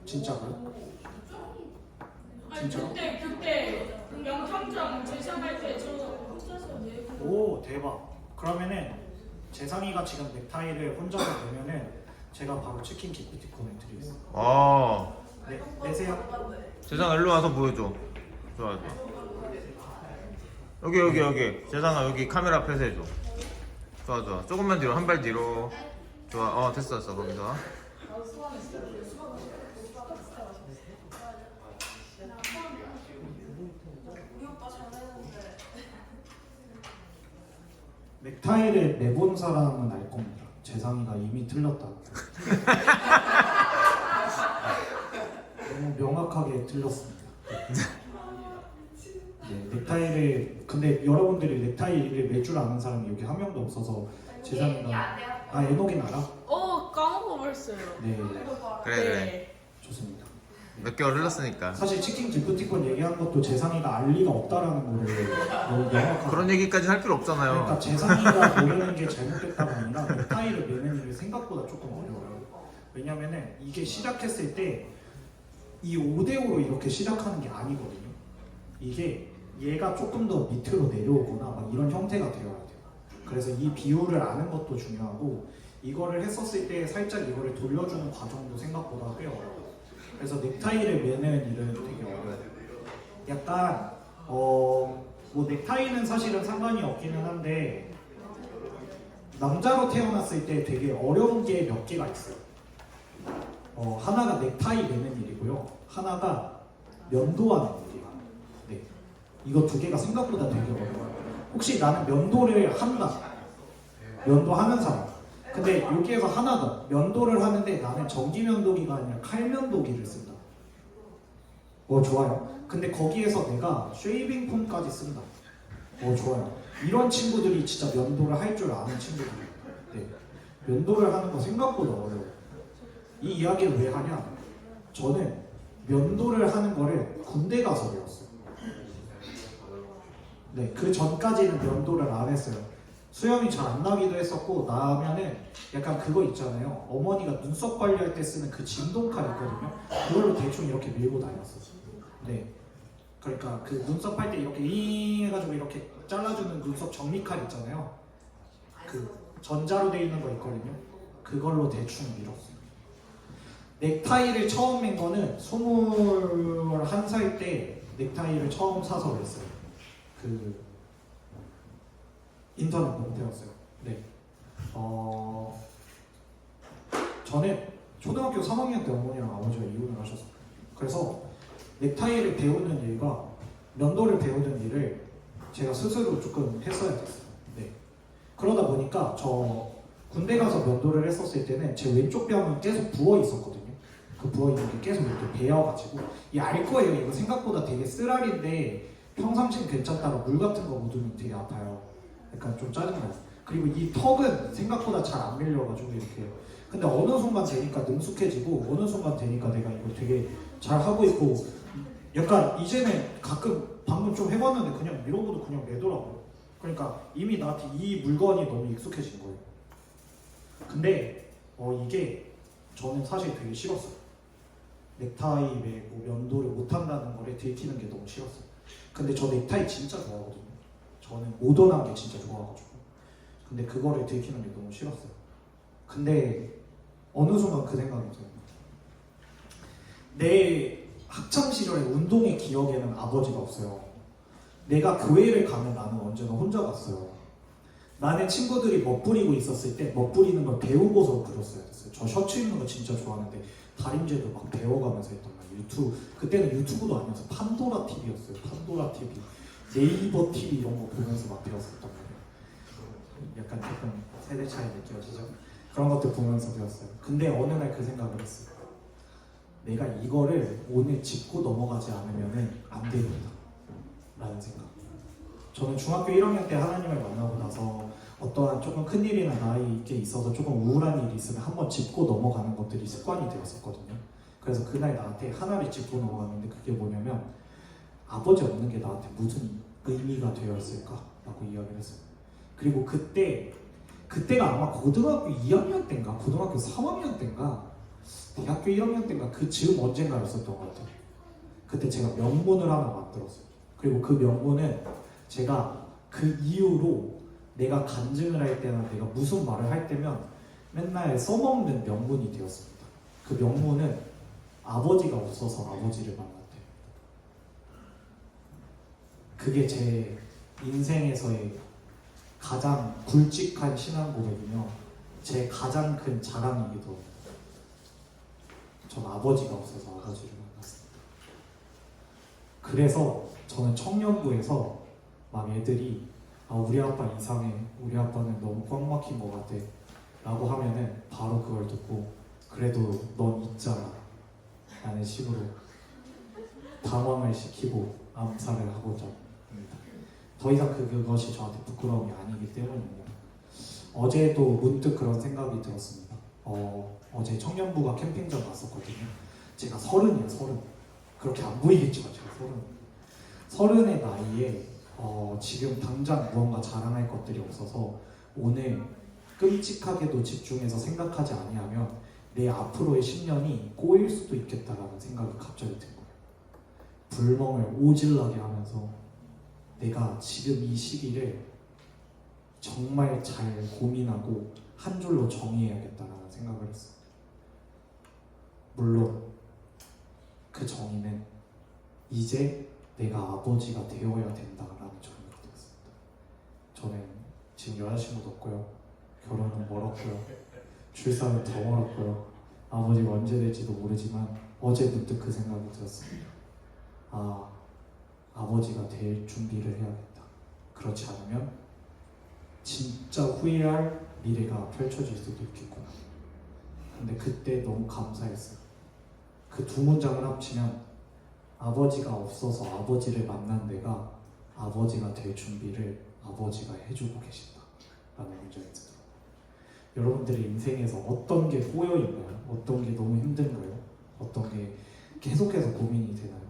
진짜로요? 아니 진짜로? 그때 영상장 제작할 때 저 혼자서 내고. 오 대박. 그러면은 재상이가 지금 넥타이를 혼자서 내면은 제가 바로 치킨 기프티콘을 드리겠습니다. 아, 네, 내세요. 재상아 일로 와서 보여줘. 좋아. 여기. 재상아 여기 카메라 앞에서 해줘. 좋아. 조금만 뒤로, 한 발 뒤로. 좋아. 됐어. 거기서. 넥타이를 매본 사람은 알 겁니다. 재상이가 이미 틀렸다. 너무 명확하게 틀렸습니다. 네, 넥타이를 근데 여러분들이 넥타이를 매 줄 아는 사람이 여기 한 명도 없어서 재상이가 에녹인 알아? 까먹어버렸어요. 네, 그래. 좋습니다. 몇 개월 흘렀으니까. 사실 치킨 기프티콘 얘기한 것도 재상이가 알 리가 없다라는 거를 너무 명확하게. 그런 얘기까지 할 필요 없잖아요. 그러니까 재상이가 모르는 게 잘못됐다가 아니라 넥타이를 매는 일이 생각보다 조금 어려워요. 왜냐면은 이게 시작했을 때 이 5대5로 이렇게 시작하는 게 아니거든요. 이게 얘가 조금 더 밑으로 내려오거나 막 이런 형태가 되어야 돼요. 그래서 이 비율을 아는 것도 중요하고 이거를 했었을 때 살짝 이거를 돌려주는 과정도 생각보다 꽤 어려워요. 그래서 넥타이를 매는 일은 되게 어려워요. 약간 뭐 넥타이는 사실은 상관이 없기는 한데 남자로 태어났을 때 되게 어려운 게 몇 개가 있어요. 하나가 넥타이 매는 일이고요. 하나가 면도하는 일이에요. 네. 이거 두 개가 생각보다 되게 어려워요. 혹시 나는 면도를 한다. 면도하는 사람. 근데 여기에서 하나 더. 면도를 하는데 나는 전기 면도기가 아니라 칼 면도기를 쓴다. 좋아요. 근데 거기에서 내가 쉐이빙 폼까지 쓴다. 좋아요. 이런 친구들이 진짜 면도를 할 줄 아는 친구들이에요. 네. 면도를 하는 거 생각보다 어려워요. 이 이야기를 왜 하냐? 저는 면도를 하는 거를 군대 가서 배웠어요. 네, 그 전까지는 면도를 안 했어요. 수염이 잘 안 나기도 했었고 나면은 약간 그거 있잖아요. 어머니가 눈썹 관리할 때 쓰는 그 진동칼 있거든요. 그걸로 대충 이렇게 밀고 다녔어요. 네, 그러니까 그 눈썹 할 때 이렇게 잉 해가지고 이렇게 잘라주는 눈썹 정리칼 있잖아요. 그 전자로 돼 있는 거 있거든요. 그걸로 대충 밀었어요. 넥타이를 처음 맨 거는 21살 때 넥타이를 처음 사서 맸어요. 그 인터넷 보고 배웠어요. 네. 저는 초등학교 3학년 때 어머니랑 아버지가 이혼을 하셨어요. 그래서 넥타이를 배우는 일과 면도를 배우는 일을 제가 스스로 조금 했어야 됐어요. 네. 그러다 보니까 저 군대 가서 면도를 했었을 때는 제 왼쪽 뺨은 계속 부어 있었거든요. 그 부어 있는 게 계속 이렇게 베어가지고 알 거예요. 이거 생각보다 되게 쓰라린데 평상시는 괜찮다가 물 같은 거 묻으면 되게 아파요. 약간 좀 짜증나요. 그리고 이 턱은 생각보다 잘 안 밀려가지고 이렇게. 근데 어느 순간 되니까 능숙해지고 어느 순간 되니까 내가 이거 되게 잘 하고 있고 약간 이제는 가끔 방금 좀 해봤는데 그냥 밀어보도 그냥 매더라고요. 그러니까 이미 나한테 이 물건이 너무 익숙해진 거예요. 근데 이게 저는 사실 되게 싫었어요. 넥타이 매고 면도를 못한다는 거를 들키는 게 너무 싫었어요. 근데 저 넥타이 진짜 좋아하거든요. 저는 모던한 게 진짜 좋아가지고. 근데 그거를 들키는 게 너무 싫었어요. 근데 어느 순간 그 생각이 들어요. 내 학창시절의 운동의 기억에는 아버지가 없어요. 내가 교회를 가면 나는 언제나 혼자 갔어요. 나는 친구들이 멋부리고 있었을 때 멋부리는 걸 배우고서 부렸어야 됐어요. 저 셔츠 입는 거 진짜 좋아하는데 다림질도 막 배워가면서 했단 말이에요. 그때는 유튜브도 아니어서 판도라 TV였어요. 판도라 TV, 네이버 TV 이런 거 보면서 막 배웠었단 말이에요. 약간 조금 세대 차이 느껴지죠? 그런 것들 보면서 배웠어요. 근데 어느 날 그 생각을 했어요. 내가 이거를 오늘 짚고 넘어가지 않으면 안 되겠다 라는 생각. 저는 중학교 1학년 때 하나님을 만나고 나서 어떠한 조금 큰일이나 나에게 있어서 조금 우울한 일이 있으면 한번 짚고 넘어가는 것들이 습관이 되었었거든요. 그래서 그날 나한테 하나를 짚고 넘어갔는데 그게 뭐냐면 아버지 없는 게 나한테 무슨 의미가 되었을까? 라고 이야기를 했어요. 그리고 그때가 아마 고등학교 2학년 때인가 고등학교 3학년 때인가 대학교 1학년 때인가 그 즈음 언젠가였었던 것 같아요. 그때 제가 명문을 하나 만들었어요. 그리고 그 명문은 제가 그 이후로 내가 간증을 할 때나 내가 무슨 말을 할 때면 맨날 써먹는 명문이 되었습니다. 그 명문은 아버지가 없어서 아버지를 만났대요. 그게 제 인생에서의 가장 굵직한 신앙 고백이며 제 가장 큰 자랑이기도 합니다. 전 아버지가 없어서 아버지를 만났습니다. 그래서 저는 청년부에서 막 애들이 우리 아빠 이상해, 우리 아빠는 너무 꽉 막힌 것 같아 라고 하면은 바로 그걸 듣고 그래도 넌 있잖아 라는 식으로 당황을 시키고 암살을 하고자 합니다. 더 이상 그것이 저한테 부끄러움이 아니기 때문입니다. 어제도 문득 그런 생각이 들었습니다. 어제 청년부가 캠핑장 갔었거든요. 제가 30이에요, 30. 그렇게 안 보이겠지만 제가 30의 나이에 지금 당장 무언가 자랑할 것들이 없어서 오늘 끔찍하게도 집중해서 생각하지 아니하면 내 앞으로의 10년이 꼬일 수도 있겠다라는 생각이 갑자기 든 거예요. 불멍을 오질나게 하면서 내가 지금 이 시기를 정말 잘 고민하고 한 줄로 정의해야겠다라는 생각을 했어요. 물론 그 정의는 이제 내가 아버지가 되어야 된다라는 정의가 되었습니다. 저는 지금 여자친구도 없고요. 결혼은 멀었고요. 출산은 더 멀었고요. 아버지가 언제 될지도 모르지만 어제 문득 그 생각이 들었습니다. 아버지가 될 준비를 해야겠다. 그렇지 않으면 진짜 후회할 미래가 펼쳐질 수도 있겠구나. 근데 그때 너무 감사했어요. 그 두 문장을 합치면 아버지가 없어서 아버지를 만난 내가 아버지가 될 준비를 아버지가 해주고 계신다라는 문장이 들어요. 여러분들의 인생에서 어떤 게 꼬여있나요? 어떤 게 너무 힘든가요? 어떤 게 계속해서 고민이 되나요?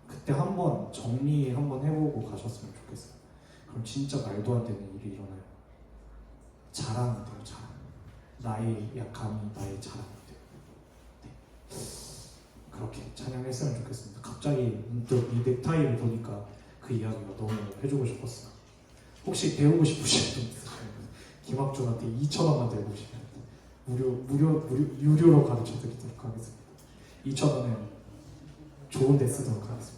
그때 한번 정리 한번 해보고 가셨으면 좋겠어요. 그럼 진짜 말도 안 되는 일이 일어나요. 자랑이 돼요, 자랑. 나의 약함이 나의 자랑이 돼요. 네. 그렇게 찬양했으면 좋겠습니다. 갑자기 문득 이 넥타이를 보니까 그 이야기가 너무 해주고 싶었어요. 혹시 배우고 싶으신 분 있으시면 김학준한테 2,000원만 들고 오시면 유료로 가르쳐 드리도록 하겠습니다. 2,000원은 좋은 데 쓰도록 하겠습니다.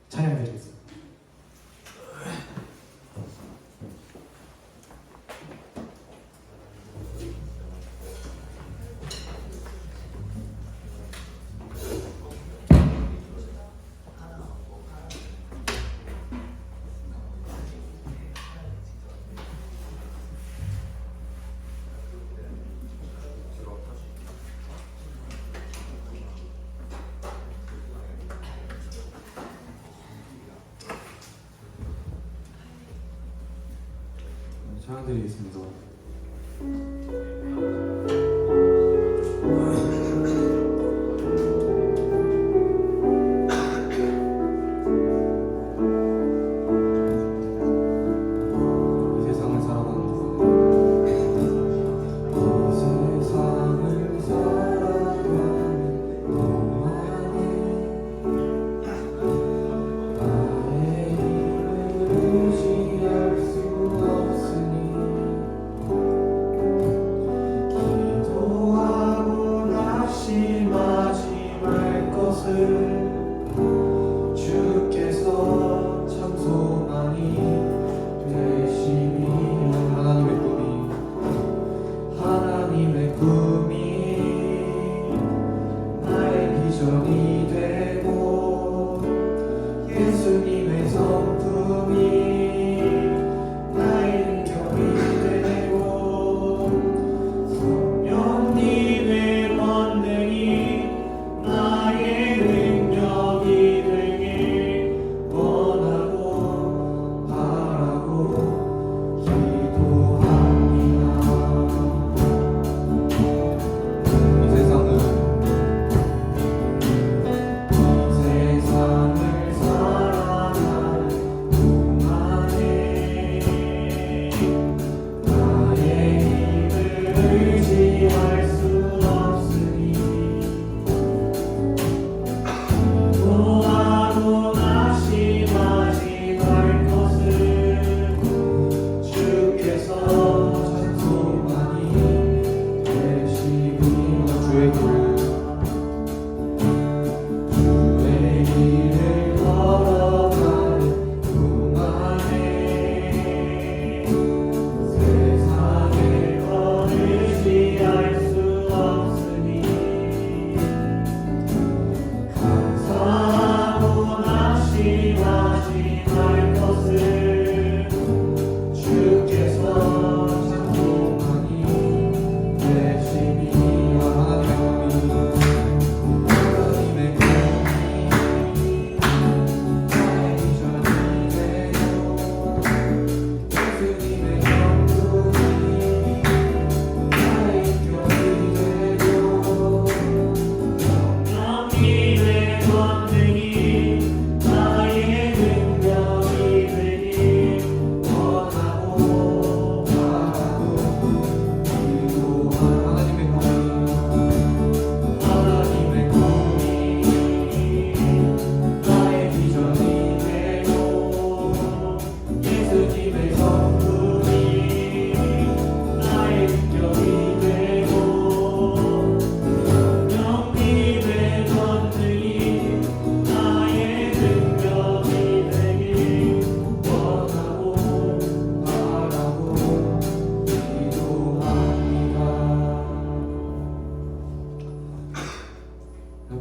찬양 드리겠습니다. 찬양드리겠습니다. 이 세상을 살아가는 동안에 나의 힘을 무시할 수 없으니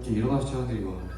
이렇게 일어나서 체험들이 많습니다.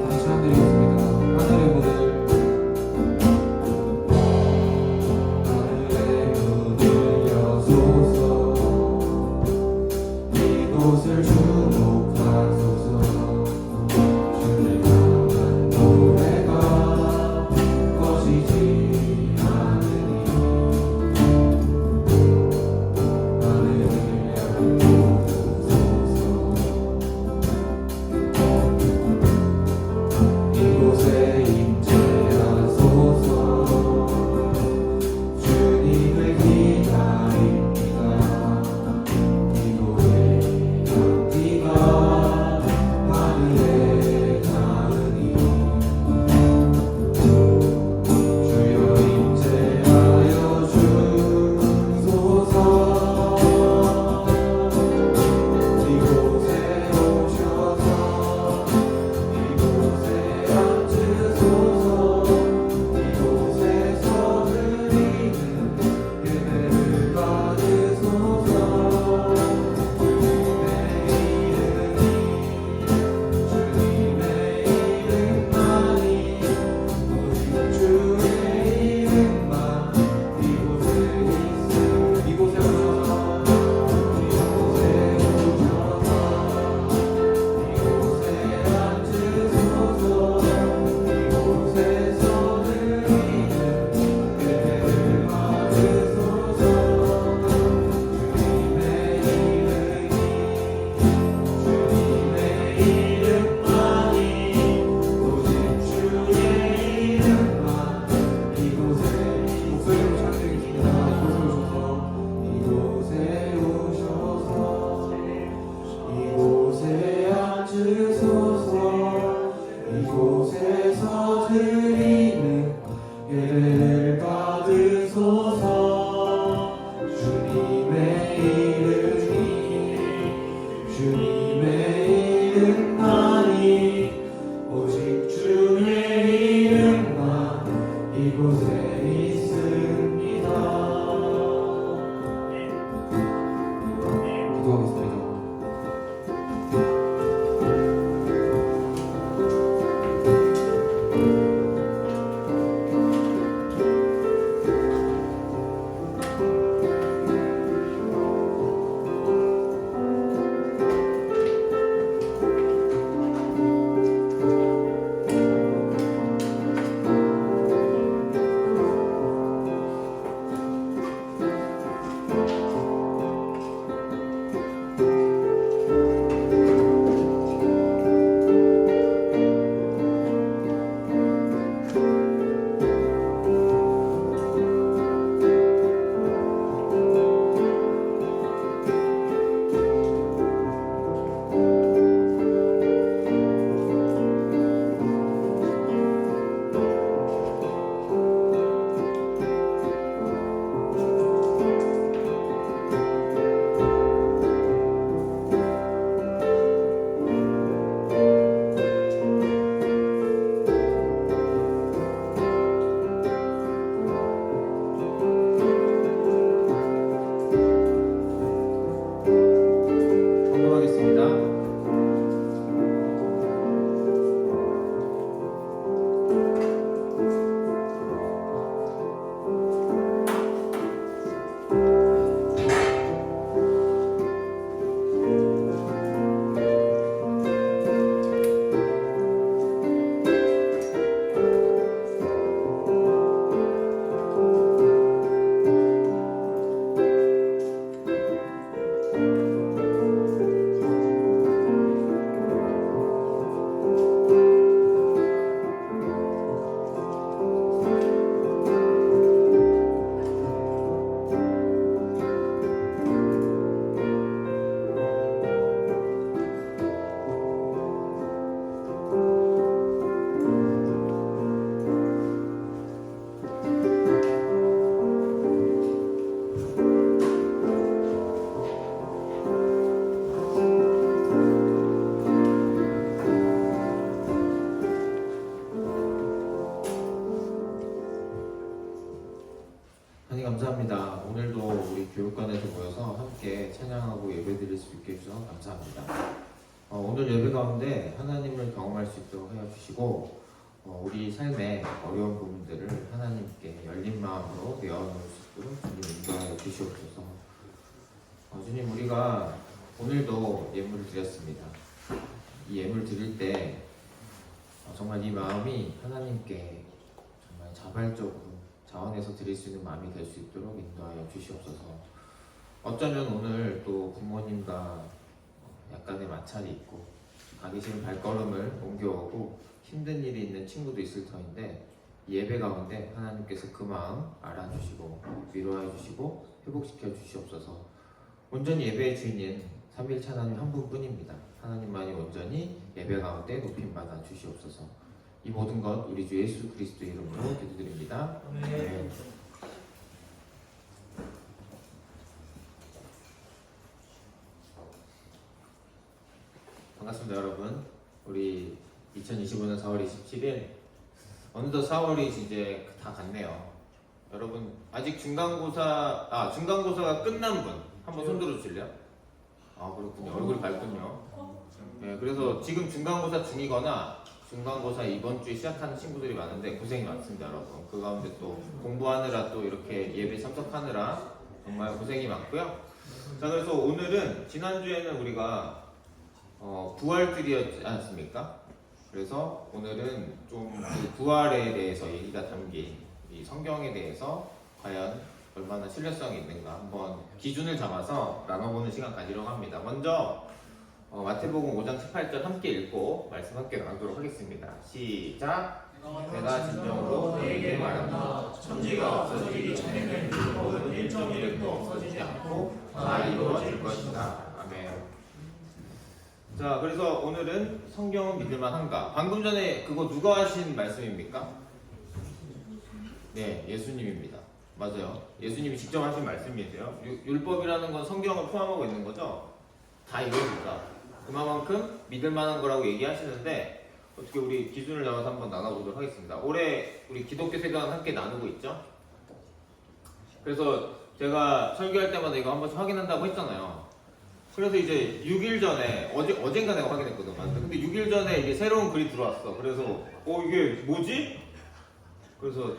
다시 한번 드리겠습니다. 하나님 감사합니다. 오늘도 우리 교육관에서 모여서 함께 찬양하고 예배드릴 수 있게 해주셔서 감사합니다. 오늘 예배 가운데 하나님을 경험할 수 있도록 하여 주시고 우리 삶의 어려운 부분들을 하나님께 열린 마음으로 내어놓을 수 있도록 주님 인도하여 주시옵소서. 주님, 우리가 오늘도 예물을 드렸습니다. 이 예물 드릴 때 정말 이 마음이 하나님께 정말 자발적으로 자원해서 드릴 수 있는 마음이 될 수 있도록 인도하여 주시옵소서. 어쩌면 오늘 또 부모님과 약간의 마찰이 있고 가기 싫은 발걸음을 옮겨오고 힘든 일이 있는 친구도 있을 터인데 예배 가운데 하나님께서 그 마음 알아주시고 위로해 주시고 회복시켜 주시옵소서. 온전히 예배의 주인인 삼위일체 하나님 한 분뿐입니다. 하나님만이 온전히 예배 가운데 높임받아 주시옵소서. 이 모든 것 우리 주 예수 그리스도의 이름으로 기도드립니다. 아멘. 반갑습니다, 여러분. 우리 2025년 4월 27일 어느덧 4월이 이제 다 갔네요. 여러분 아직 중간고사가 끝난 분 한번 손 들어주실래요? 아, 그렇군요. 얼굴이 밝군요. 네, 그래서 지금 중간고사 중이거나 중간고사 이번 주에 시작하는 친구들이 많은데 고생이 많습니다, 여러분. 그 가운데 또 공부하느라 또 이렇게 예배 참석하느라 정말 고생이 많고요. 자, 그래서 오늘은 지난주에는 우리가 부활절이었지 않습니까? 그래서 오늘은 좀 그 부활에 대해서 얘기가 담긴 이 성경에 대해서 과연 얼마나 신뢰성이 있는가 한번 기준을 잡아서 나눠보는 시간 가지려고 합니다. 먼저 마태복음 5장 18절 함께 읽고 말씀 함께 나누도록 하겠습니다. 시작! 내가 진정으로 너에게 말한다. 천지가 없어지기 전에는 그 모든 1.1획도 없어지지 않고 다 이루어질 것이다. 아멘. 자, 그래서 오늘은 성경은 믿을만한가? 방금 전에 그거 누가 하신 말씀입니까? 네, 예수님입니다. 맞아요. 예수님이 직접 하신 말씀이세요. 율법이라는 건 성경을 포함하고 있는 거죠? 다 이거니까. 그만큼 믿을만한 거라고 얘기하시는데 어떻게 우리 기준을 잡아서 한번 나눠보도록 하겠습니다. 올해 우리 기독교 세대와 함께 나누고 있죠? 그래서 제가 설교할 때마다 이거 한 번씩 확인한다고 했잖아요. 그래서 이제 6일 전에 어젠가 내가 확인했거든. 근데 6일 전에 이게 새로운 글이 들어왔어. 그래서 이게 뭐지? 그래서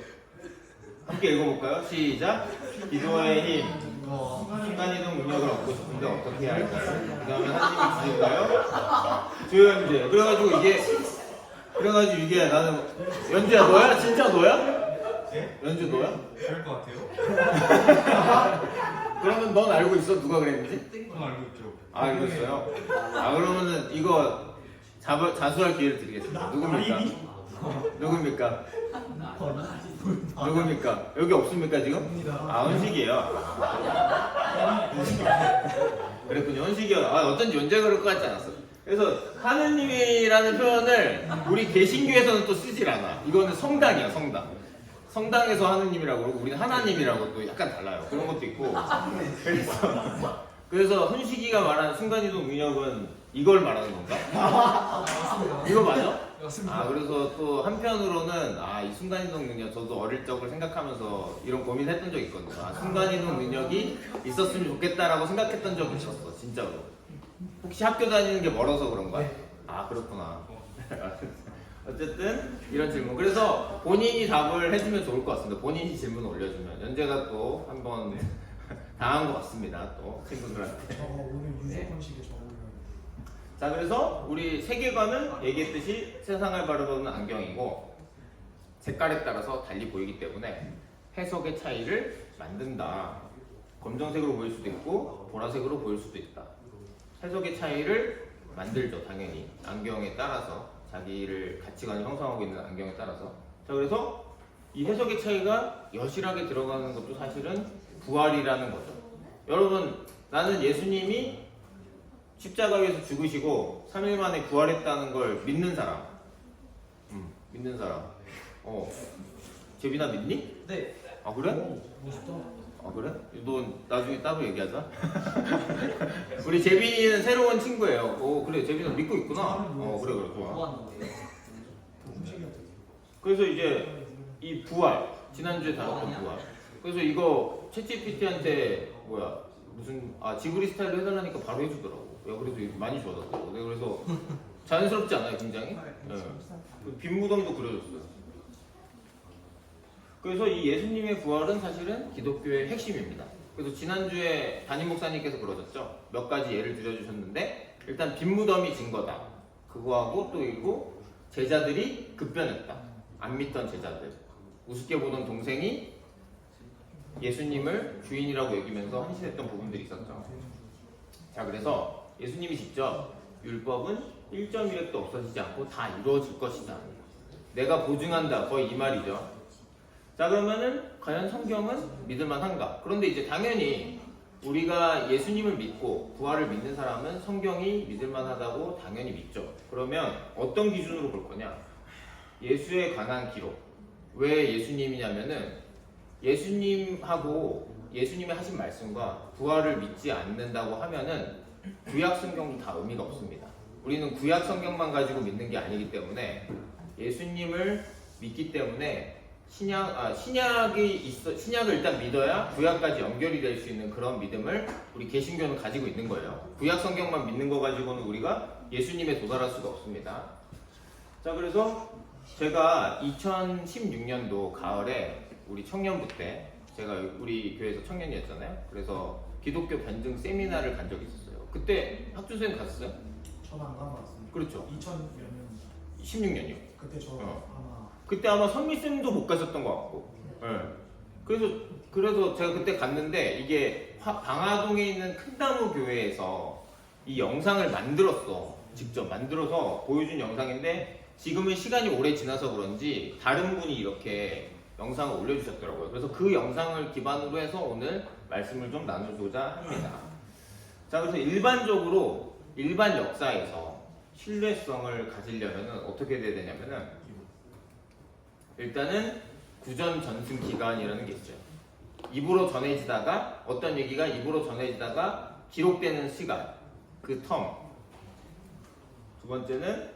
함께 읽어볼까요? 시작! 기도의 힘, 순간이동 능력을 얻고 싶은데 어떻게 해야 할까요? 그 다음에 하나님이 주실까요? 조현재. 그래가지고 이게 나는 연주야 너야? 진짜 너야? 네? 연주 너야? 그럴 것 같아요. 그러면 넌 알고 있어? 누가 그랬는지? 저는 알고 있죠. 알고 있어요? 그러면은 이거 자수할 기회를 드리겠습니다. 누굽니까? 누굽니까? 누굽니까? 여기 없습니까 지금? 은식이에요. 그랬군요. 은식이요. 어쩐지 언제 그럴 것 같지 않았어. 그래서 하느님이라는 표현을 우리 개신교에서는 또 쓰질 않아. 이거는 성당이야, 성당. 성당에서 하느님이라고 그러고 우리는 하나님이라고 또 약간 달라요. 그런 것도 있고. 그래서 훈식이가 말하는 순간이동 능력은 이걸 말하는 건가? 이거 맞아? 맞습니다. 그래서 또 한편으로는 이 순간이동 능력 저도 어릴 적을 생각하면서 이런 고민을 했던 적이 있거든요. 순간이동 능력이 있었으면 좋겠다라고 생각했던 적이 있었어, 진짜로. 혹시 학교 다니는 게 멀어서 그런 거야? 그렇구나. 어쨌든 이런 질문. 그래서 본인이 답을 해주면 좋을 것 같습니다. 본인이 질문을 올려주면. 연재가 또 한번 당한 것 같습니다. 또 친구들한테. 저 오늘 유재권식에 저 올려요. 자, 그래서 우리 세계관은 얘기했듯이 세상을 바라보는 안경이고 색깔에 따라서 달리 보이기 때문에 해석의 차이를 만든다. 검정색으로 보일 수도 있고 보라색으로 보일 수도 있다. 해석의 차이를 만들죠, 당연히. 안경에 따라서 자기를 가치관을 형성하고 있는 안경에 따라서. 자, 그래서 이 해석의 차이가 여실하게 들어가는 것도 사실은 부활이라는 거죠. 여러분, 나는 예수님이 십자가에서 죽으시고 3일 만에 부활했다는 걸 믿는 사람. 믿는 사람. 재빈아 믿니? 네. 아, 그래? 오, 멋있다. 아, 그래? 너 나중에 따로 얘기하자. 우리 재빈이는 새로운 친구예요. 오, 그래, 재빈은 믿고 있구나. 그래, 좋아. 그래서 이제 이 부활, 지난주에 다뤘던 부활. 그래서 이거 챗GPT한테 무슨 지브리 스타일로 해달라니까 바로 해주더라고. 야, 그래서 많이 좋아졌더라고. 내가 그래서 자연스럽지 않아요, 굉장히? 네. 그 빈무덤도 그려줬어요. 그래서 이 예수님의 부활은 사실은 기독교의 핵심입니다. 그래서 지난주에 담임 목사님께서 그러셨죠. 몇 가지 예를 들어주셨는데 일단 빈무덤이 증거다. 그거하고 또 그리고 제자들이 급변했다. 안 믿던 제자들. 우습게 보던 동생이 예수님을 주인이라고 여기면서 헌신했던 부분들이 있었죠. 자, 그래서 예수님이 직접 율법은 1.1획도 없어지지 않고 다 이루어질 것이다. 내가 보증한다. 거의 이 말이죠. 자, 그러면은 과연 성경은 믿을만한가? 그런데 이제 당연히 우리가 예수님을 믿고 부활을 믿는 사람은 성경이 믿을만하다고 당연히 믿죠. 그러면 어떤 기준으로 볼 거냐? 예수에 관한 기록. 왜 예수님이냐면은 예수님하고 예수님이 하신 말씀과 부활을 믿지 않는다고 하면은 구약 성경도 다 의미가 없습니다. 우리는 구약 성경만 가지고 믿는 게 아니기 때문에 예수님을 믿기 때문에 신약을 일단 믿어야 구약까지 연결이 될 수 있는 그런 믿음을 우리 개신교는 가지고 있는 거예요. 구약 성경만 믿는 거 가지고는 우리가 예수님에 도달할 수가 없습니다. 자, 그래서 제가 2016년도 가을에 우리 청년부 때 제가 우리 교회에서 청년이었잖아요. 그래서 기독교 변증 세미나를 간 적이 있었어요. 그때 학준 선생님 갔었어요? 저는 안 가는 것 같습니다. 그렇죠. 2000몇 년. 16년이요. 그때 저 아마 그때 아마 선미쌤도 못 가셨던 것 같고. 그래서 제가 그때 갔는데 이게 방화동에 있는 큰나무 교회에서 이 영상을 직접 만들어서 보여준 영상인데 지금은 시간이 오래 지나서 그런지 다른 분이 이렇게 영상을 올려주셨더라고요. 그래서 그 영상을 기반으로 해서 오늘 말씀을 좀 나누고자 합니다. 자, 그래서 일반 역사에서 신뢰성을 가지려면 어떻게 돼야 되냐면은 일단은 구전 전승 기간이라는 게 있어요. 입으로 전해지다가 어떤 얘기가 입으로 전해지다가 기록되는 시간, 그 텀. 두 번째는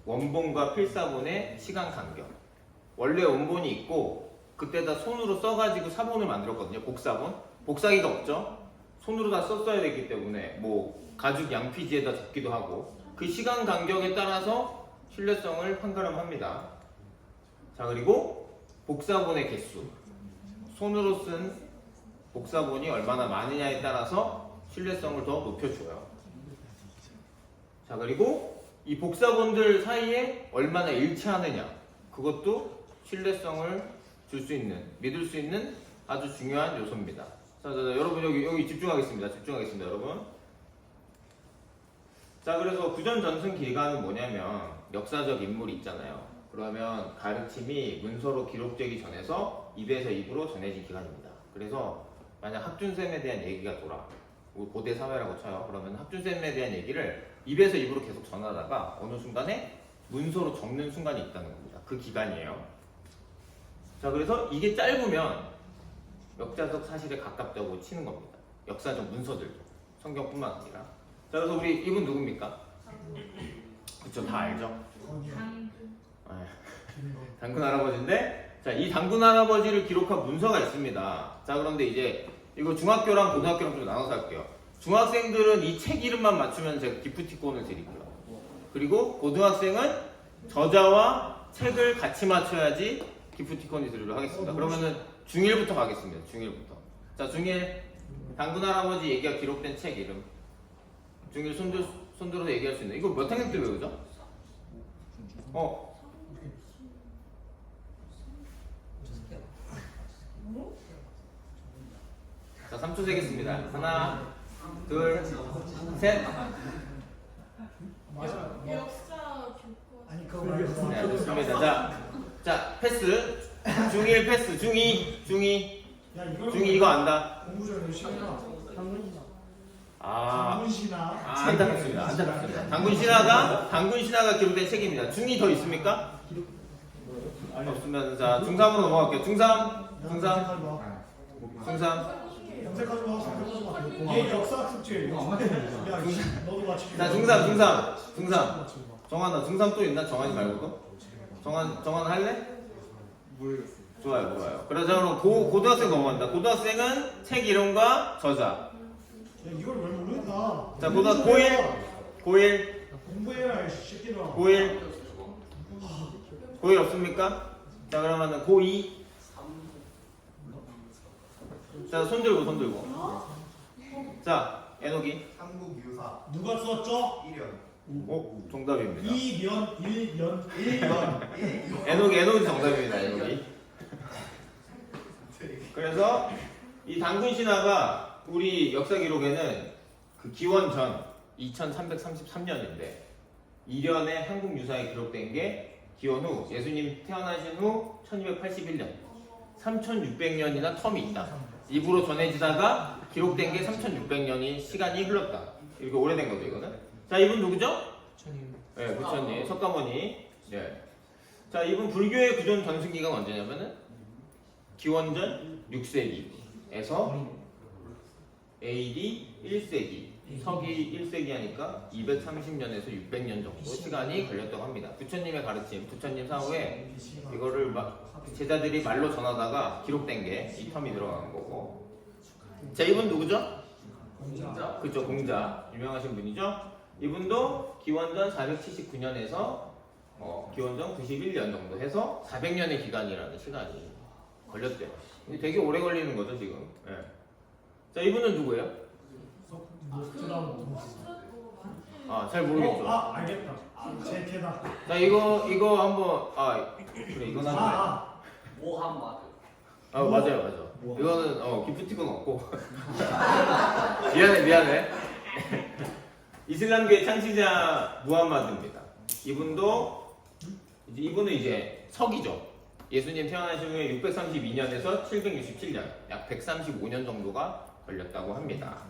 원본과 필사본의 시간 간격. 원래 원본이 있고 그때 다 손으로 써가지고 사본을 만들었거든요. 복사본. 복사기가 없죠. 손으로 다 썼어야 되기 때문에 뭐 가죽 양피지에다 적기도 하고 그 시간 간격에 따라서 신뢰성을 판가름합니다. 자, 그리고 복사본의 개수. 손으로 쓴 복사본이 얼마나 많으냐에 따라서 신뢰성을 더 높여줘요. 자, 그리고 이 복사본들 사이에 얼마나 일치하느냐. 그것도 신뢰성을 줄 수 있는, 믿을 수 있는 아주 중요한 요소입니다. 자, 여러분 여기 집중하겠습니다. 여러분. 자, 그래서 구전 전승 기간은 뭐냐면 역사적 인물이 있잖아요. 그러면 가르침이 문서로 기록되기 전에서 입에서 입으로 전해진 기간입니다. 그래서 만약 학준쌤에 대한 얘기가 돌아, 고대 사회라고 쳐요. 그러면 학준쌤에 대한 얘기를 입에서 입으로 계속 전하다가 어느 순간에 문서로 적는 순간이 있다는 겁니다. 그 기간이에요. 자, 그래서 이게 짧으면 역사적 사실에 가깝다고 치는 겁니다. 역사적 문서들도 성경뿐만 아니라. 자, 그래서 우리 이분 누굽니까? 그쵸, 다 알죠? 당군 할아버지인데, 자, 이 당군 할아버지를 기록한 문서가 있습니다. 자, 그런데 이제 이거 중학교랑 고등학교랑 좀 나눠서 할게요. 중학생들은 이 책 이름만 맞추면 제가 기프티콘을 드릴게요. 그리고 고등학생은 저자와 책을 같이 맞춰야지 기프티콘이 드리도록 하겠습니다. 그러면은 중1부터 가겠습니다. 중1부터. 자, 중1 당군 할아버지 얘기가 기록된 책 이름. 중1 손들어서 얘기할 수 있는. 이거 몇 학년 때 외우죠? 자, 3초 세겠습니다. 하나, 둘, 셋. 역사 교과. 아니 그거 말고 네, 좋습니다. 자, 패스. 중1 패스. 중2. 야 이걸 중2 이거 안다. 공부 좀 열심히 해라. 아, 당분신화 안타깝습니다. 안타깝습니다. 당군 신화가 기록된 책입니다. 중2 더 있습니까? 없으면 자, 중3으로 넘어갈게요. 중3. 염색하지 마. 얘 역사 숙제. 야 너도 맞추기. 자, 중3. 정한아, 중3 또 있나? 정한이 말고도? 정한 할래? 모르겠어요. 좋아요. 그러자 그럼 고등학생 넘어간다. 고등학생은 책 이름과 저자. 야 이걸 왜 모르겠다. 자, 고1 공부해라 이 새끼들아. 고1 없습니까? 자, 그러면은 고2. 자, 손 들고. 자, 에녹이. 한국 유사 누가 썼죠? 1년. 정답입니다. 1년. 에녹이 정답입니다. 에녹이. 그래서 이 당군 신화가 우리 역사 기록에는 그 기원 전 2333년인데 1년에 한국 유사에 기록된 게 기원 후 예수님 태어나신 후 1281년 3600년이나 텀이 있다. 입으로 전해지다가 기록된 게 3600년이 시간이 흘렀다. 이렇게 오래된 거죠, 이거는. 자, 이분 누구죠? 네, 부처님, 석가모니. 네. 자, 이분 불교의 구존 전승기가 언제냐면은 기원전 6세기에서 AD 1세기, 서기 1세기 하니까 230년에서 600년 정도 시간이 걸렸다고 합니다. 부처님의 가르침, 부처님 사후에 이거를 제자들이 말로 전하다가 기록된 게 이 텀이 들어가는 거고. 자, 이분 누구죠? 그쵸, 공자. 유명하신 분이죠? 이분도 기원전 479년에서 기원전 91년 정도 해서 400년의 기간이라는 시간이 걸렸대요. 되게 오래 걸리는 거죠, 지금. 네. 자, 이분은 누구예요? 잘 모르겠죠. 알겠다. 제캐다. 자, 이거 한번 그래, 이건 하죠. 모함마드. 맞아요. 이거는 기프티콘 없고. 미안해. 이슬람교의 창시자 무함마드입니다. 이분은 이제 서기죠. 예수님 태어나신 후에 632년에서 767년, 약 135년 정도가 걸렸다고 합니다.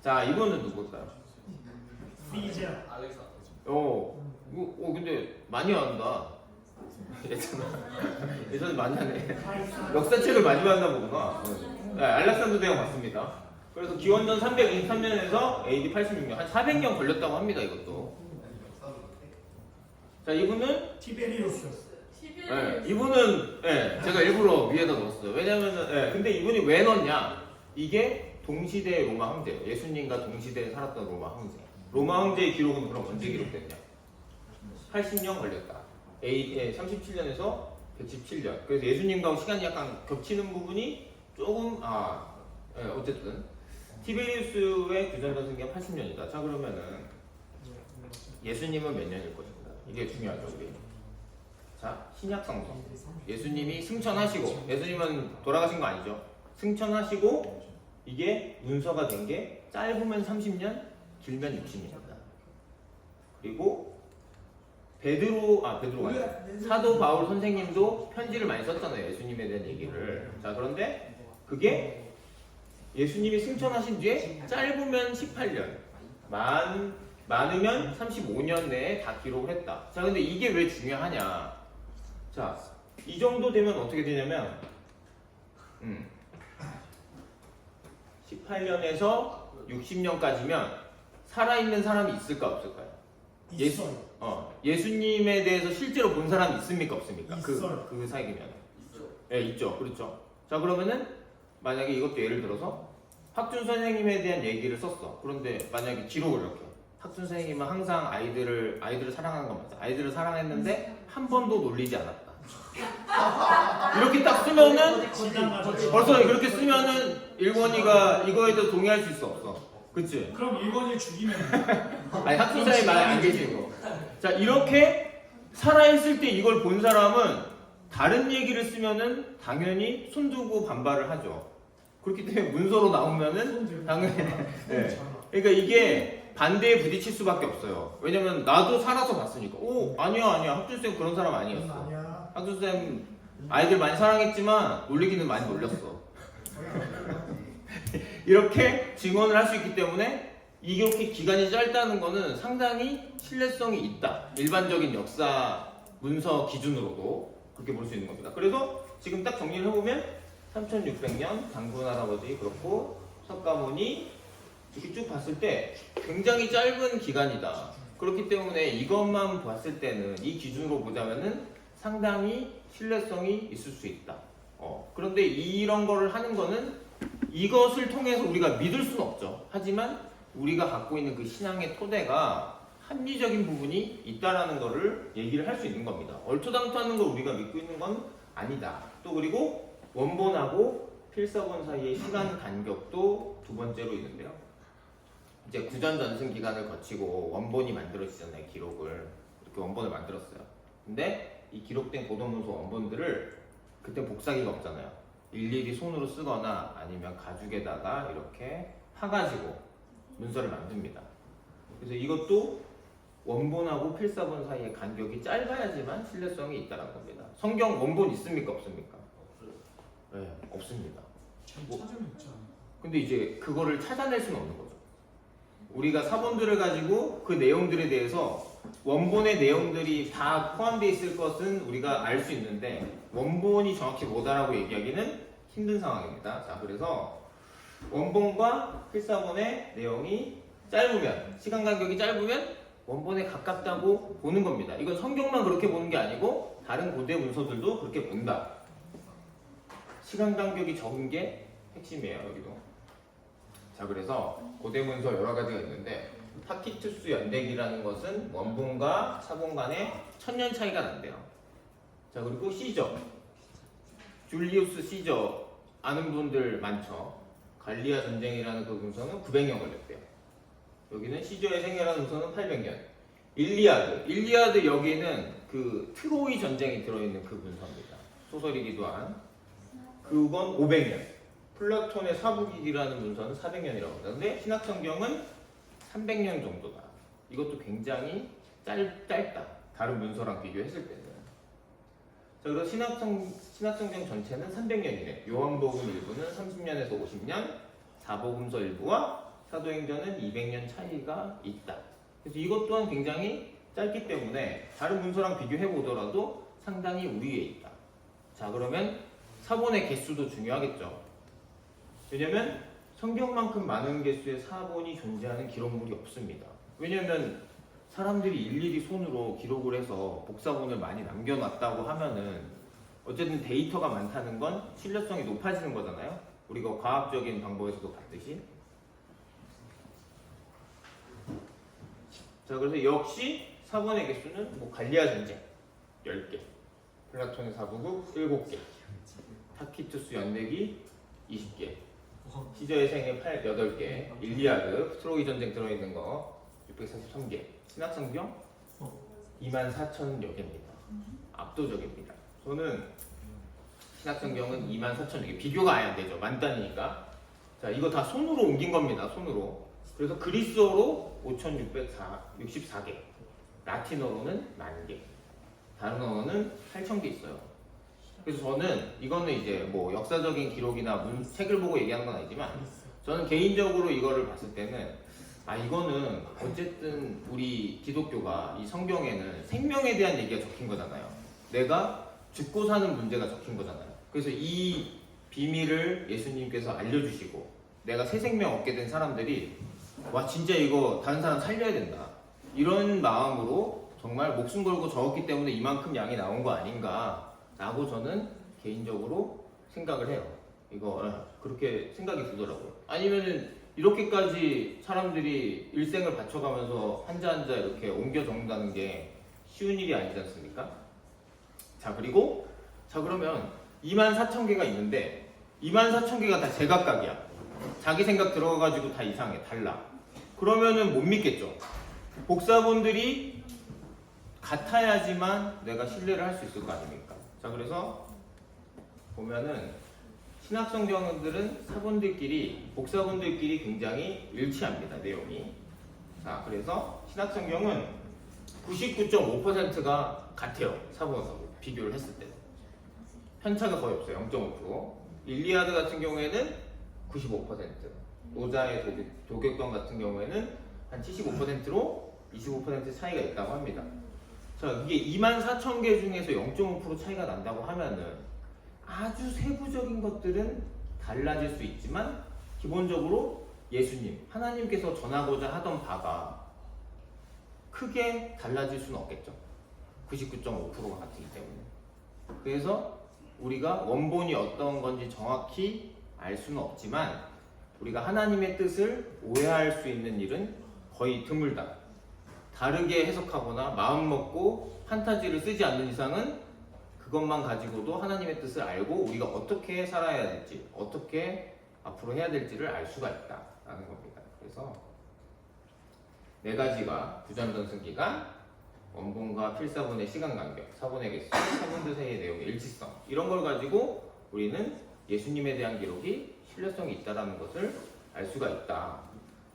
자, 이분은 누굴까요? 비자. 알렉산더. 근데 많이 한다. 예전에 많이 하네. 역사책을 많이 봤나 보구나. 네, 알렉산더 대왕 맞습니다. 그래서 기원전 323년에서 AD 86년, 한 400년 걸렸다고 합니다, 이것도. 자, 이분은 티베리우스. 이분은 제가 일부러 위에다 넣었어요. 왜냐면은 근데 이분이 왜 넣냐? 이게 동시대 로마 황제예요. 예수님과 동시대에 살았던 로마 황제. 로마 황제의 기록은 그럼 언제 기록됐냐? 80년 걸렸다. 37년에서 117년. 그래서 예수님과 시간이 약간 겹치는 부분이 조금 어쨌든 티베리우스의 규전전승기가 80년이다. 자, 그러면은 예수님은 몇 년일 것인가? 이게 중요하죠, 우리. 자, 신약성서. 예수님이 승천하시고, 예수님은 돌아가신 거 아니죠? 승천하시고, 이게 문서가 된 게 짧으면 30년, 길면 60년입니다. 그리고 베드로가 아니라 사도 바울 선생님도 편지를 많이 썼잖아요. 예수님에 대한 얘기를. 자, 그런데 그게 예수님이 승천하신 뒤에 짧으면 18년, 많으면 35년 내에 다 기록을 했다. 자, 근데 이게 왜 중요하냐? 자, 이 정도 되면 어떻게 되냐면 18년에서 60년까지면 살아있는 사람이 있을까 없을까요? 예수님에 대해서 실제로 본 사람이 있습니까 없습니까? 그 사이면 있죠. 그렇죠. 자, 그러면은 만약에 이것도 예를 들어서 학준 선생님에 대한 얘기를 썼어. 그런데 만약에 기록을 이렇게 학준 선생님은 항상 아이들을 사랑하는 건 맞아. 아이들을 사랑했는데 한 번도 놀리지 않았다. 이렇게 딱 쓰면은 벌써 그렇게 쓰면은 일권이가 이거에 대해 동의할 수 있어 없어? 그치? 그럼 일본이 죽이면 아니 학준 선생님 말에 안 계시고. 자 이렇게 살아있을 때 이걸 본 사람은 다른 얘기를 쓰면은 당연히 손두고 반발을 하죠. 그렇기 때문에 문서로 나오면은 당연히 네. 그러니까 이게 반대에 부딪힐 수밖에 없어요. 왜냐면 나도 살아서 봤으니까. 오 아니야 학준쌤 그런 사람 아니었어. 아니야. 학준쌤 아이들 많이 사랑했지만 놀리기는 많이 놀렸어. 이렇게 증언을 할 수 있기 때문에 이렇게 기간이 짧다는 거는 상당히 신뢰성이 있다. 일반적인 역사 문서 기준으로도 그렇게 볼 수 있는 겁니다. 그래서 지금 딱 정리를 해보면 3600년 장군 할아버지 그렇고 석가모니 이렇게 쭉 봤을 때 굉장히 짧은 기간이다. 그렇기 때문에 이것만 봤을 때는 이 기준으로 보자면은 상당히 신뢰성이 있을 수 있다. 그런데 이런 거를 하는 거는 이것을 통해서 우리가 믿을 수는 없죠. 하지만 우리가 갖고 있는 그 신앙의 토대가 합리적인 부분이 있다라는 거를 얘기를 할 수 있는 겁니다. 얼토당토하는 걸 우리가 믿고 있는 건 아니다. 또 그리고 원본하고 필사본 사이의 시간 간격도 두 번째로 있는데요. 이제 구전 전승 기간을 거치고 원본이 만들어지잖아요. 기록을 이렇게 원본을 만들었어요. 근데 이 기록된 고도문서 원본들을 그때 복사기가 없잖아요. 일일이 손으로 쓰거나 아니면 가죽에다가 이렇게 파가지고 문서를 만듭니다. 그래서 이것도 원본하고 필사본 사이의 간격이 짧아야지만 신뢰성이 있다는 겁니다. 성경 원본 있습니까? 없습니까? 네, 없습니다. 찾으면 있지 않아. 근데 이제 그거를 찾아낼 수는 없는 거죠. 우리가 사본들을 가지고 그 내용들에 대해서 원본의 내용들이 다 포함되어 있을 것은 우리가 알 수 있는데 원본이 정확히 뭐다라고 얘기하기는 힘든 상황입니다. 자, 그래서 원본과 필사본의 내용이 짧으면, 시간 간격이 짧으면 원본에 가깝다고 보는 겁니다. 이건 성경만 그렇게 보는 게 아니고 다른 고대 문서들도 그렇게 본다. 시간 간격이 적은 게 핵심이에요, 여기도. 자, 그래서 고대 문서 여러 가지가 있는데 타키투스 연대기라는 것은 원본과 사본 간에 1000년 차이가 난대요. 자, 그리고 시저, 줄리우스 시저 아는 분들 많죠. 갈리아 전쟁이라는 그 문서는 900년 걸렸대요. 여기는 시저의 생애라는 문서는 800년. 일리아드 여기는 그 트로이 전쟁이 들어있는 그 문서입니다. 소설이기도 한. 그건 500년. 플라톤의 사부기기라는 문서는 400년이라고 하는데 신학성경은 300년 정도다. 이것도 굉장히 짧다. 다른 문서랑 비교했을 때는. 자, 그래서 신학성경 전체는 300년이래. 요한복음 일부는 30년에서 50년, 사복음서 일부와 사도행전은 200년 차이가 있다. 그래서 이것 또한 굉장히 짧기 때문에 다른 문서랑 비교해 보더라도 상당히 우위에 있다. 자, 그러면 사본의 개수도 중요하겠죠. 왜냐면 성경만큼 많은 개수의 사본이 존재하는 기록물이 없습니다. 왜냐면 사람들이 일일이 손으로 기록을 해서 복사본을 많이 남겨놨다고 하면은 어쨌든 데이터가 많다는 건 신뢰성이 높아지는 거잖아요. 우리가 과학적인 방법에서도 봤듯이. 자, 그래서 역시 사본의 개수는 뭐 갈리아 전쟁 10개, 플라톤의 사부국 7개, 타키투스 연대기 20개, 시저의 생애 8개, 일리아드, 트로이 전쟁 들어있는 거 643개, 신학성경 24,000여 개입니다. 압도적입니다. 저는 신학성경은 24,000여 개, 비교가 아예 안 되죠. 만단이니까. 자, 이거 다 손으로 옮긴 겁니다. 손으로. 그래서 그리스어로 5,664개, 라틴어로는 10,000개, 다른 언어는 8,000개 있어요. 그래서 저는 이거는 이제 뭐 역사적인 기록이나 책을 보고 얘기하는 건 아니지만 저는 개인적으로 이거를 봤을 때는 이거는 어쨌든 우리 기독교가 이 성경에는 생명에 대한 얘기가 적힌 거잖아요. 내가 죽고 사는 문제가 적힌 거잖아요. 그래서 이 비밀을 예수님께서 알려주시고 내가 새 생명 얻게 된 사람들이 와 진짜 이거 다른 사람 살려야 된다 이런 마음으로 정말 목숨 걸고 적었기 때문에 이만큼 양이 나온 거 아닌가 라고 저는 개인적으로 생각을 해요. 이거 그렇게 생각이 들더라고요. 아니면은 이렇게까지 사람들이 일생을 바쳐가면서 한자 한자 이렇게 옮겨 적는다는 게 쉬운 일이 아니지 않습니까? 자, 그리고 자 그러면 24,000개가 있는데 24,000개가 다 제각각이야. 자기 생각 들어가가지고 다 이상해, 달라. 그러면은 못 믿겠죠. 복사본들이 같아야지만 내가 신뢰를 할 수 있을 거 아닙니까? 자, 그래서 보면은 신학성경들은 사본들끼리, 복사본들끼리 굉장히 일치합니다, 내용이. 자, 그래서 신학성경은 99.5%가 같아요, 사본하고 비교를 했을 때. 편차가 거의 없어요, 0.5%. 일리아드 같은 경우에는 95%, 노자의 도격경 같은 경우에는 한 75%로 25% 차이가 있다고 합니다. 자, 이게 24,000개 중에서 0.5% 차이가 난다고 하면은 아주 세부적인 것들은 달라질 수 있지만 기본적으로 예수님, 하나님께서 전하고자 하던 바가 크게 달라질 수는 없겠죠. 99.5%가 같기 때문에. 그래서 우리가 원본이 어떤 건지 정확히 알 수는 없지만 우리가 하나님의 뜻을 오해할 수 있는 일은 거의 드물다. 다르게 해석하거나 마음먹고 판타지를 쓰지 않는 이상은 그것만 가지고도 하나님의 뜻을 알고 우리가 어떻게 살아야 될지, 어떻게 앞으로 해야 될지를 알 수가 있다라는 겁니다. 그래서 네 가지가 부전전승기간, 원본과 필사본의 시간 간격, 사본의 개수, 사본들 사이의 내용의 일치성, 이런 걸 가지고 우리는 예수님에 대한 기록이 신뢰성이 있다는 것을 알 수가 있다.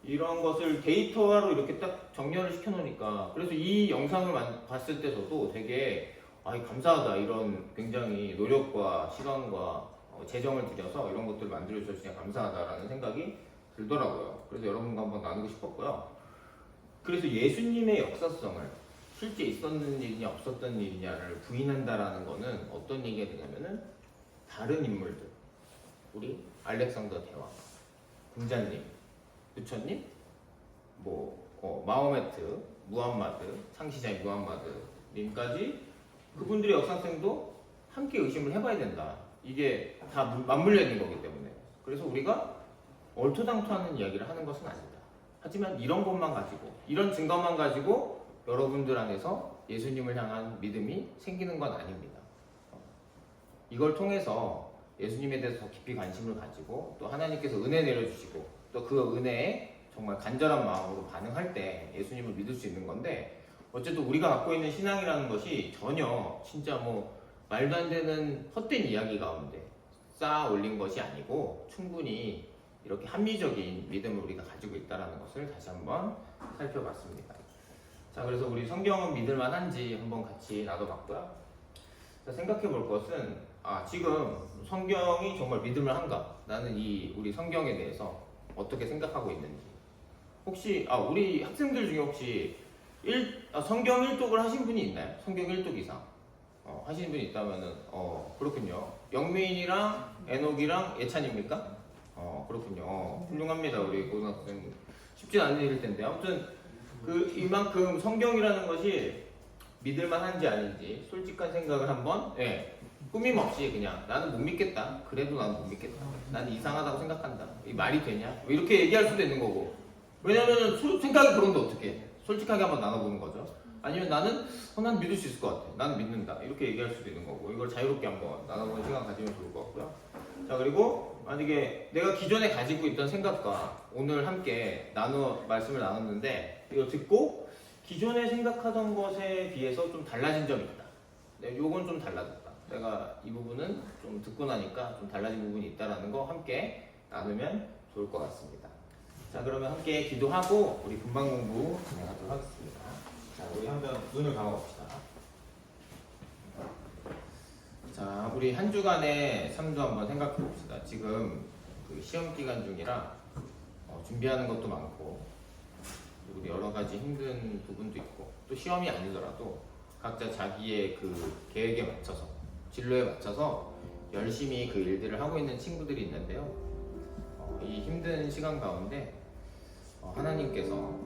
이런 것을 데이터화로 이렇게 딱 정렬을 시켜놓으니까, 그래서 이 영상을 봤을 때 저도 되게 감사하다, 이런 굉장히 노력과 시간과 재정을 들여서 이런 것들을 만들어주셔서 감사하다라는 생각이 들더라고요. 그래서 여러분과 한번 나누고 싶었고요. 그래서 예수님의 역사성을 실제 있었는 일이냐 없었던 일이냐를 부인한다라는 거는 어떤 얘기가 되냐면은 다른 인물들, 우리 알렉산더 대왕, 공자님, 부처님, 마호메트, 무함마드, 창시자인 무함마드님까지 그분들의 역사성도 함께 의심을 해봐야 된다. 이게 다 맞물려 있는 거기 때문에. 그래서 우리가 얼토당토하는 이야기를 하는 것은 아니다. 하지만 이런 것만 가지고, 이런 증거만 가지고 여러분들 안에서 예수님을 향한 믿음이 생기는 건 아닙니다. 이걸 통해서 예수님에 대해서 더 깊이 관심을 가지고 또 하나님께서 은혜 내려주시고 또 그 은혜에 정말 간절한 마음으로 반응할 때 예수님을 믿을 수 있는 건데, 어쨌든 우리가 갖고 있는 신앙이라는 것이 전혀 진짜 말도 안 되는 헛된 이야기 가운데 쌓아 올린 것이 아니고 충분히 이렇게 합리적인 믿음을 우리가 가지고 있다는 것을 다시 한번 살펴봤습니다. 자, 그래서 우리 성경은 믿을만 한지 한번 같이 나눠봤고요. 자, 생각해 볼 것은 지금 성경이 정말 믿을만한가? 나는 이 우리 성경에 대해서 어떻게 생각하고 있는지. 혹시 우리 학생들 중에 혹시 성경 1독을 하신 분이 있나요? 성경 1독 이상 하시는 분이 있다면은 그렇군요. 영민이랑 에녹이랑 예찬입니까? 그렇군요. 훌륭합니다. 우리 고등학생 쉽지 않은 일일 텐데, 아무튼 이만큼 성경이라는 것이 믿을만한지 아닌지 솔직한 생각을 한번 꾸밈 없이 그냥 나는 못 믿겠다. 그래도 나는 못 믿겠다. 나는 이상하다고 생각한다. 이 말이 되냐? 이렇게 얘기할 수도 있는 거고. 왜냐면은 생각이 그런데 어떻게? 솔직하게 한번 나눠보는 거죠. 아니면 나는 난 믿을 수 있을 것 같아. 나는 믿는다. 이렇게 얘기할 수도 있는 거고. 이걸 자유롭게 한번 나눠보는 시간 가지면 좋을 것 같고요. 자, 그리고 만약에 내가 기존에 가지고 있던 생각과 오늘 함께 말씀을 나눴는데 이거 듣고 기존에 생각하던 것에 비해서 좀 달라진 점이 있다. 요건 좀 달라졌다. 내가 이 부분은 좀 듣고 나니까 좀 달라진 부분이 있다라는 거 함께 나누면 좋을 것 같습니다. 자, 그러면 함께 기도하고 우리 금방 공부 진행하도록 하겠습니다. 자, 우리 한번 눈을 감아봅시다. 자, 우리 한 주간의 삶도 한번 생각해 봅시다. 지금 시험 기간 중이라 준비하는 것도 많고 그리고 여러 가지 힘든 부분도 있고 또 시험이 아니더라도 각자 자기의 계획에 맞춰서 진로에 맞춰서 열심히 그 일들을 하고 있는 친구들이 있는데요. 이 힘든 시간 가운데 하나님께서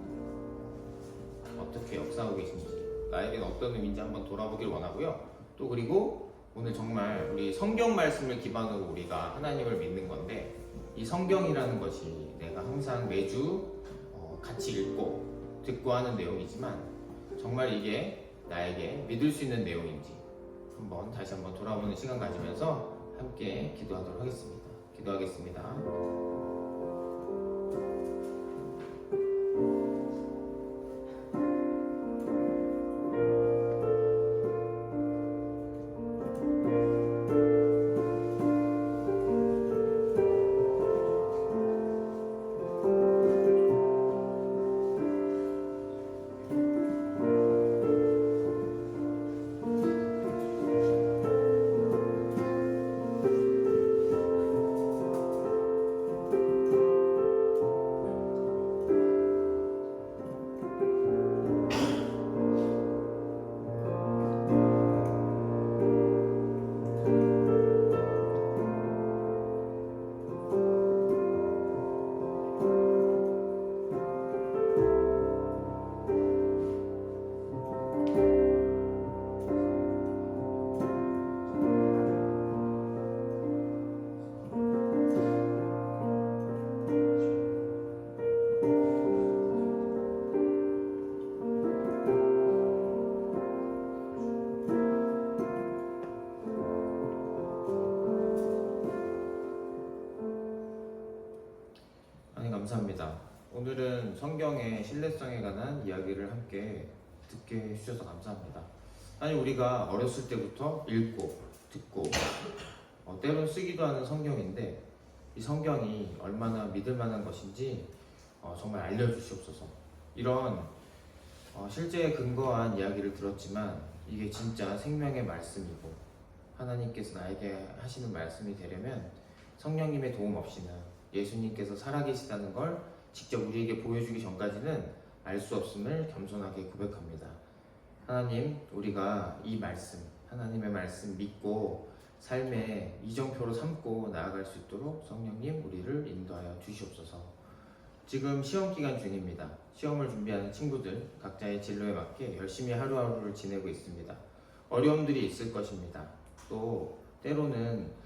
어떻게 역사하고 계신지, 나에게는 어떤 의미인지 한번 돌아보길 원하고요. 또 그리고 오늘 정말 우리 성경 말씀을 기반으로 우리가 하나님을 믿는 건데 이 성경이라는 것이 내가 항상 매주 같이 읽고 듣고 하는 내용이지만 정말 이게 나에게 믿을 수 있는 내용인지 다시 한번 돌아보는 시간 가지면서 함께 기도하도록 하겠습니다. 기도하겠습니다. 감사합니다. 오늘은 성경의 신뢰성에 관한 이야기를 함께 듣게 해주셔서 감사합니다. 아니 우리가 어렸을 때부터 읽고 듣고 때론 쓰기도 하는 성경인데 이 성경이 얼마나 믿을 만한 것인지 정말 알려주시옵소서. 이런 실제에 근거한 이야기를 들었지만 이게 진짜 생명의 말씀이고 하나님께서 나에게 하시는 말씀이 되려면 성령님의 도움 없이는 예수님께서 살아계시다는 걸 직접 우리에게 보여주기 전까지는 알 수 없음을 겸손하게 고백합니다. 하나님, 우리가 이 말씀, 하나님의 말씀 믿고 삶의 이정표로 삼고 나아갈 수 있도록 성령님 우리를 인도하여 주시옵소서. 지금 시험 기간 중입니다. 시험을 준비하는 친구들 각자의 진로에 맞게 열심히 하루하루를 지내고 있습니다. 어려움들이 있을 것입니다. 또 때로는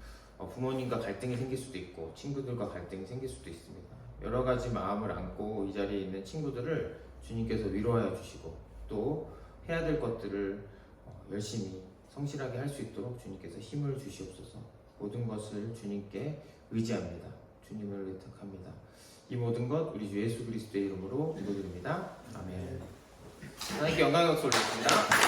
부모님과 갈등이 생길 수도 있고 친구들과 갈등이 생길 수도 있습니다. 여러 가지 마음을 안고 이 자리에 있는 친구들을 주님께서 위로하여 주시고 또 해야 될 것들을 열심히 성실하게 할 수 있도록 주님께서 힘을 주시옵소서. 모든 것을 주님께 의지합니다. 주님을 의탁합니다. 이 모든 것 우리 주 예수 그리스도의 이름으로 기도드립니다. 아멘. 하나님께 영광을 돌리겠습니다.